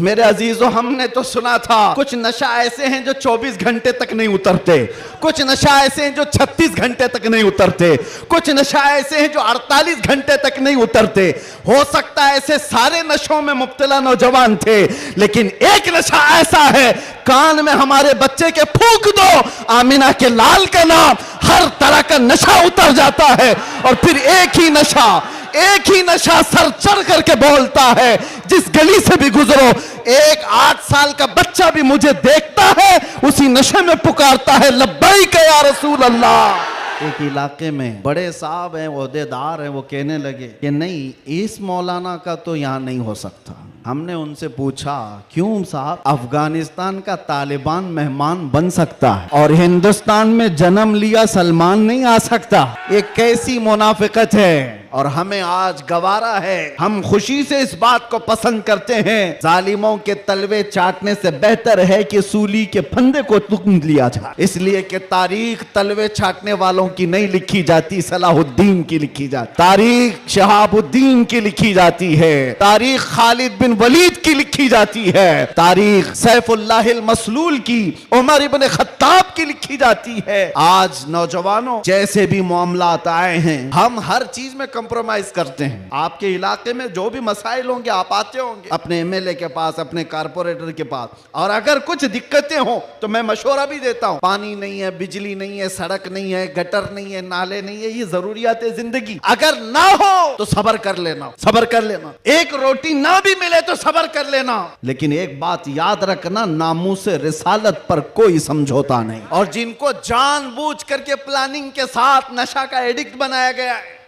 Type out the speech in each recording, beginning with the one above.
मेरे अजीजों, हमने तो सुना था कुछ नशा ऐसे हैं जो 24 घंटे तक नहीं उतरते, कुछ नशा ऐसे हैं जो 36 घंटे तक नहीं उतरते, कुछ नशा ऐसे हैं जो 48 घंटे तक नहीं उतरते। हो सकता है ऐसे सारे नशों में मुब्तला नौजवान थे, लेकिन एक नशा ऐसा है, कान में हमारे बच्चे के फूंक दो आमिना के लाल का नाम, हर तरह का नशा उतर जाता है। और फिर एक ही नशा सर चढ़ करके बोलता है, जिस गली से भी गुजरो एक 8 साल का बच्चा भी मुझे देखता है, उसी नशे में पुकारता है लब्बैक या रसूल अल्लाह। एक इलाके में बड़े साहब हैं, ओहदेदार हैं, वो कहने लगे कि नहीं, इस मौलाना का तो यहाँ नहीं हो सकता। हमने उनसे पूछा क्यों साहब? अफगानिस्तान का तालिबान मेहमान बन सकता है और हिंदुस्तान में जन्म लिया सलमान नहीं आ सकता। ये कैसी मुनाफिकत है? और हमें आज गवारा है, हम खुशी से इस बात को पसंद करते हैं, जालिमों के तलवे चाटने से बेहतर है कि सूली के फंदे को तुम लिया जाए। इसलिए कि तारीख तलवे चाटने वालों की नहीं लिखी जाती, सलाहुद्दीन की लिखी जाती, तारीख शहाबुद्दीन की लिखी जाती है, तारीख खालिद बिन वलीद की लिखी जाती है, तारीख सैफुल्लाहिल मसलूल की, उमर इब्न खत्ताब की लिखी जाती है। आज नौजवानों, जैसे भी मामलात आए हैं, हम हर चीज में कंप्रोमाइज करते हैं। आपके इलाके में जो भी मसाइल होंगे, आप आते होंगे अपने एमएलए के पास, अपने कारपोरेटर के पास, और अगर कुछ दिक्कतें हो तो मैं मशवरा भी देता हूं। पानी नहीं है, बिजली नहीं है, सड़क नहीं है, गटर नहीं है, नाले नहीं है, ये जरूरियात है जिंदगी। अगर ना हो तो सब्र कर लेना, सब्र कर लेना। एक रोटी ना भी मिले तो सब्र कर लेना, लेकिन एक बात याद रखना, नामूसे रिसालत पर कोई समझौता नहीं। और जिनको जानबूझ करके प्लानिंग के साथ नशा का एडिक्ट बनाया गया है,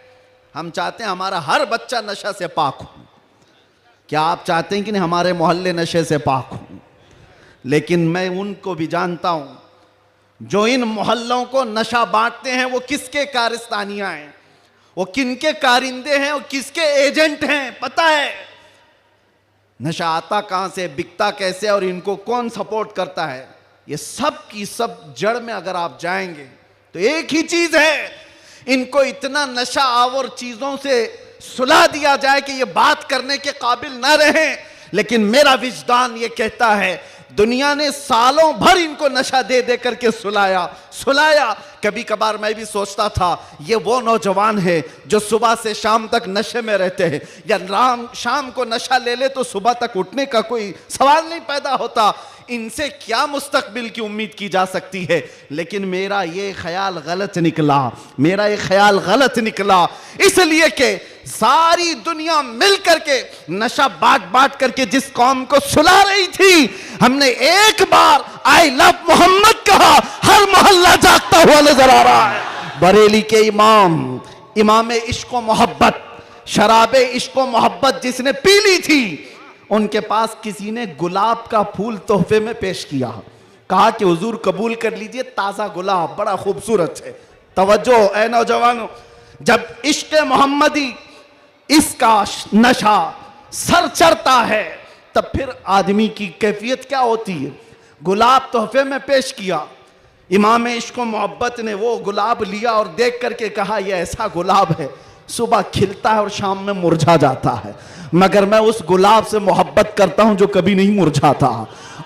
हम चाहते हैं हमारा हर बच्चा नशा से पाक हो। क्या आप चाहते हैं कि नहीं हमारे मोहल्ले नशे से पाक हो? लेकिन मैं उनको भी जानता हूं जो इन मोहल्लों को नशा बांटते हैं, वो किसके कारस्तानियां हैं, वो किनके कारिंदे हैं, वो किसके एजेंट हैं, पता है। नशा आता कहां से, बिकता कैसे, और इनको कौन सपोर्ट करता है, ये सब की सब जड़ में अगर आप जाएंगे तो एक ही चीज है, इनको इतना नशा आवर चीजों से सुला दिया जाए कि ये बात करने के काबिल ना रहे। लेकिन मेरा विजदान ये कहता है, दुनिया ने सालों भर इनको नशा दे दे करके सुलाया। कभी कभार मैं भी सोचता था ये वो नौजवान है जो सुबह से शाम तक नशे में रहते हैं, या शाम को नशा ले ले तो सुबह तक उठने का कोई सवाल नहीं पैदा होता, इनसे क्या मुस्तकबिल की उम्मीद की जा सकती है। लेकिन मेरा ये ख्याल गलत निकला, इसलिए कि सारी दुनिया मिल करके नशा बांट करके जिस कौम को सुला रही थी, हमने एक बार आई लव मोहम्मद कहा, हर मोहल्ला जागता हुआ नजर आ रहा है। बरेली के इमाम इश्क व मोहब्बत, शराबे इश्क व मोहब्बत जिसने पी ली थी, उनके पास किसी ने गुलाब का फूल तोहफे में पेश किया, कहा कि हुजूर कबूल कर लीजिए, ताजा गुलाब बड़ा खूबसूरत है। तवज्जो ऐ नौजवानों, जब इश्क मोहम्मदी इसका नशा सर चढ़ता है, तब फिर आदमी की कैफियत क्या होती है। गुलाब तोहफे में पेश किया, इमाम इश्क मोहब्बत ने वो गुलाब लिया और देख करके कहा यह ऐसा गुलाब है, सुबह खिलता है और शाम में मुरझा जाता है, मगर मैं उस गुलाब से मोहब्बत करता हूं जो कभी नहीं मुरझाता।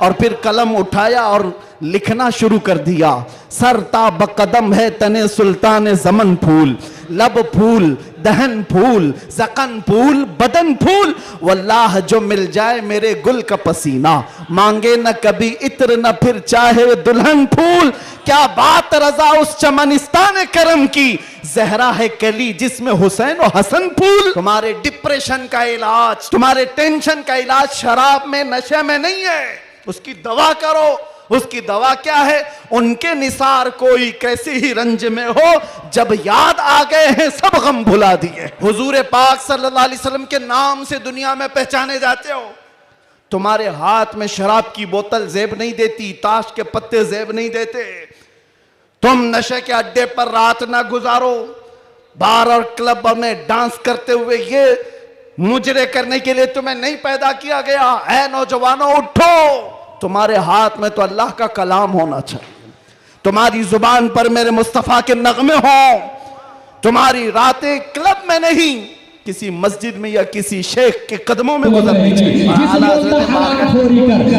और फिर कलम उठाया और लिखना शुरू कर दिया, सरता बकदम है तने सुल्तान जमन फूल, लब फूल, दहन फूल, ज़कन फूल, बदन फूल, वल्लाह जो मिल जाए मेरे गुल का पसीना, मांगे न कभी इत्र न फिर चाहे दुल्हन फूल। क्या बात रजा उस चमनिस्तान करम की, जहरा है कली जिसमें हुसैन और हसन फूल। तुम्हारे डिप्रेशन का इलाज, तुम्हारे टेंशन का इलाज शराब में, नशे में नहीं है, उसकी दवा करो। उसकी दवा क्या है? उनके निसार कोई कैसे ही रंज में हो, जब याद आ गए हैं सब गम भुला दिए। हुजूर पाक सल्लल्लाहु अलैहि वसल्लम के नाम से दुनिया में पहचाने जाते हो, तुम्हारे हाथ में शराब की बोतल जेब नहीं देती, ताश के पत्ते जेब नहीं देते। तुम नशे के अड्डे पर रात ना गुजारो, बार और क्लब में डांस करते हुए, ये मुजरे करने के लिए तुम्हें नहीं पैदा किया गया। ऐ नौजवानों उठो, तुम्हारे हाथ में तो अल्लाह का कलाम होना चाहिए, तुम्हारी जुबान पर मेरे मुस्तफा के नगमे हों, तुम्हारी रातें क्लब में नहीं किसी मस्जिद में या किसी शेख के कदमों में गुजरनी चाहिए।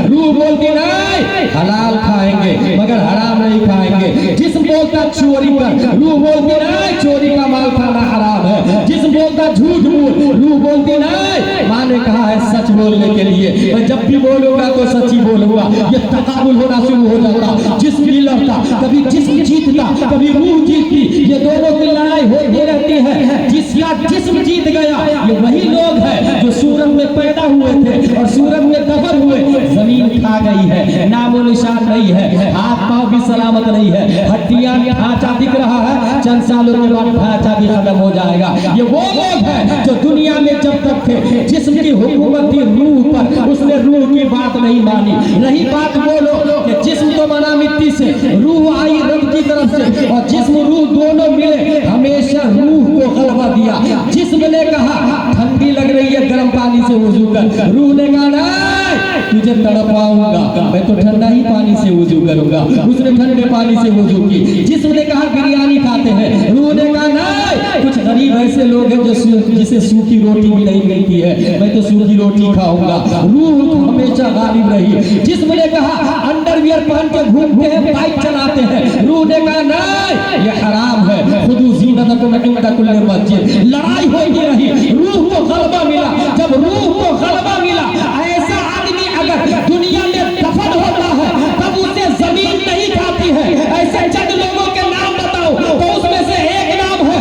रूह बोलती नहीं हलाल खाएंगे मगर हराम नहीं खाएंगे। जिस्म बोलता चोरी कर, रूह बोलती नहीं चोरी का माल खाना हराम है। जिस्म बोलता झूठ बोल, रूह बोलती नहीं माँ ने कहा है सच बोलने के लिए, मैं जब भी बोलूंगा तो सच ही बोलूंगा। ये तकाबुल होना शुरू हो जाता, जिस्म भी लड़ता, कभी जिस्म जीतता कभी रूह जीतती, ये दोनों की लड़ाई होती रहती है। जिसका जिस्म जीत गया ये वही लोग हैं जो सूरत में पैदा हुए थे और सूरत में दफन हुए। जमीन खा गई है, नामो निशान नहीं है, हाथ पांव भी सलामत नहीं है, हड्डियां ढांचा दिख रहा है, चंद सालों के बाद ढांचा भी खत्म हो जाएगा। ये वो लोग हैं जो दुनिया में जब तक थे जिस्म की हुकूमत थी रूह पर, उसने रूह की बात नहीं मानी। रही बात बोलो कि जिस्म तो बना मिट्टी से, रूह आई रब की तरफ से, और जिस्म रूह दोनों मिले, हमेशा रूह को गलबा दिया। जिस्म ने कहा ठंडी लग रही है गर्म पानी से वुजू कर, रूह ने कहा नहीं तुझे तड़पाऊंगा, मैं तो ठंडा ही पानी से वुजू करूंगा, उसने ठंडे पानी से वुजू की। जिस्म ने कहा बिरयानी खाते हैं, रूह ने कहा नहीं कुछ गरीब ऐसे लोग हैं जो जिसे सूखी रोटी भी नहीं मिलती है, मैं तो सूखी रोटी खाऊंगा। रूह हमेशा गालिब रही। जिस्म ने कहा अंडरवियर पहन के घूमते हैं, बाइक चलाते हैं, रूह ने कहा नहीं ये हराम है, खुदू ज़ीनतकुम इंदा कुल्ली मस्जिद। लड़ाई होती रही, रूह को गलबा मिला। जब रूह को गलबा मिला, ऐसा आदमी अगर दुनिया में दफन होता है तब उसे जमीन नहीं खाती है। ऐसे चंद लोगों के नाम बताओ तो उसमें से एक नाम है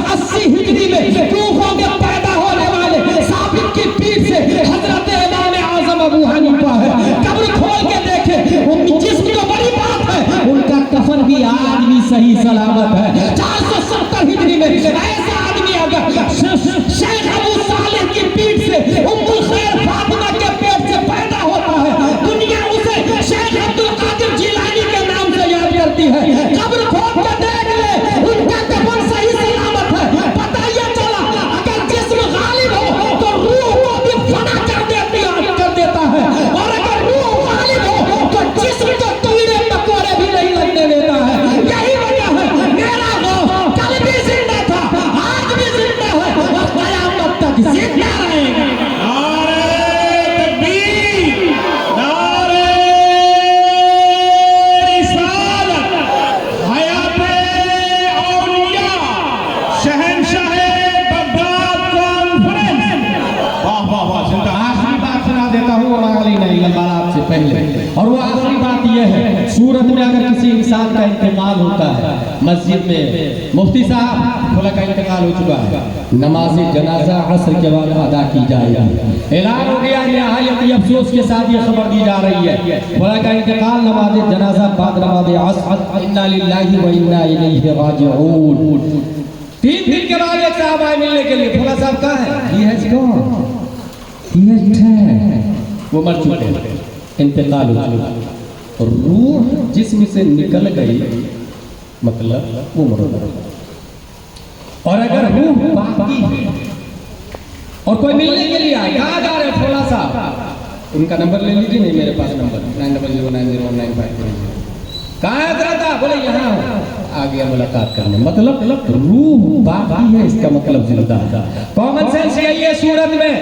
80 हिजरी में कूफा में पैदा होने वाले साबित की पीठ से हजरत इमाम आजम अबू हनीफा है। कब्र खोल के देखे, उनकी जिस्म तो बड़ी बात है, उनका कफन भी आज भी सही सलामत है। 470 हिजरी में ऐसा आदमी अगर शेख अबू सालेह की पीठ से उम्मुल खैर फातिमा के पेट से पैदा होता है, दुनिया उसे शेख अब्दुल कादिर जिलानी के नाम से याद करती है। कब्र खोद के देख ले, उनका कफन सही सलामत है। पता ये चला अगर जिस्म गालिब हो तो रूह को भी फना कर देता है, और अगर रूह गालिब हो तो जिस्म को कीड़े मकोड़े भी नहीं लगने देता है। यही वजह है मेरा गौस कल भी जिंदा था, आज भी जिंदा है और कयामत तक जिंदा रहेगा। और वो आखिरी बात यह है, सूरत में अगर किसी इंसान का इंतकाल होता है, मस्जिद में मुफ्ती साहब फुला का इंतकाल हो चुका है, नमाज जनाजा असर के बाद अदा की जाएगी। ऐलान हो गया, निहायत अफसोस के साथ ये खबर दी जा रही है फुला का इंतकाल नमाज जनाजा बाद नमाज असर, इन्ना लिल्लाहि व इन्ना इलैहि राजिऊन। 3 दिन के बाद एक साहब आए मिलने के लिए, फुला साहब कहाँ है? He has gone, he has dead, वो मर चुके हैं, इंतकाल हो चुका। रूह जिस्म से निकल गई मतलब वो मर गया। और अगर रूह बाकी है और कोई मिलने के लिए आए, कहाँ जा रहे हैं फुला साहब? उनका नंबर ले लीजिए, नहीं मेरे पास नंबर 9009019530। कहाँ था? बोले यहाँ आ गया मुलाकात करने। मतलब रूह बाकी है, इसका मतलब जिंदा है। कॉमन सेंस यही है सूरत में,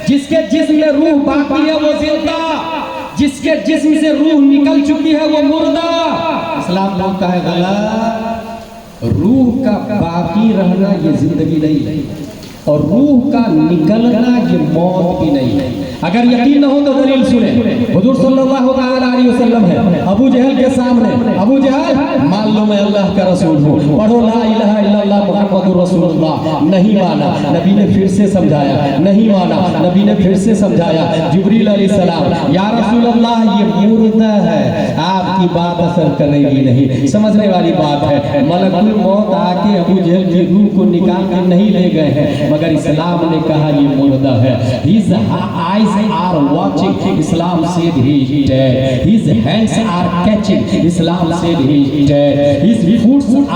जिसके जिस्म में रूह बाकी है वो जिंदा, जिसके जिस्म से रूह निकल चुकी है वो मुर्दा। इस्लाम बोलता है गलत, रूह का बाकी रहना ये जिंदगी नहीं, और रूह का निकलना ये मौत भी नहीं। अगर यकीन न हो तो दलील सुने, हुजूर सल्लल्लाहु अलैहि वसल्लम है अबू जहल के सामने, अबू जहल मान लो मैं अल्लाह का रसूल हूँ, पढ़ो ला इलाहा इल्लल्लाह मुहम्मदुर रसूलुल्लाह। नहीं माना, नबी ने फिर से समझाया, नहीं माना, नबी ने फिर से समझाया। जिब्रील अलैहिस्सलाम, या रसूलल्लाह ये मुर्दा है, आपकी बात असर करेगी नहीं। समझने वाली बात है, मलकुल मौत आके अबू जहल की रूह को निकाल के नहीं ले गए हैं, मगर इस्लाम ने कहा ये मुर्दा है। His eyes are watching, Islam said he is dead. His hands are catching, Islam said he is dead. His feet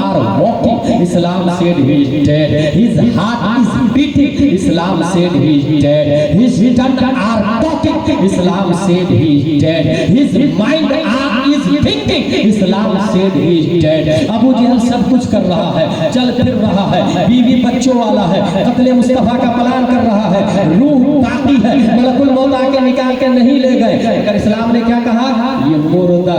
are walking, Islam said he is dead. His heart is beating, Islam said he is dead. His tongue are talking, Islam said he is dead. His mind is thinking, Islam said he is dead. Abu जहल सब कुछ कर रहा है, चल फिर रहा है, बीवी बच्चों वाला है, कत्ले मुस्तफा का प्लान कर रहा है, रूह ताती है, मलकुल मौत आके निकाल के नहीं ले गए। अगर इस्लाम ने क्या कहा, ये मुर्दा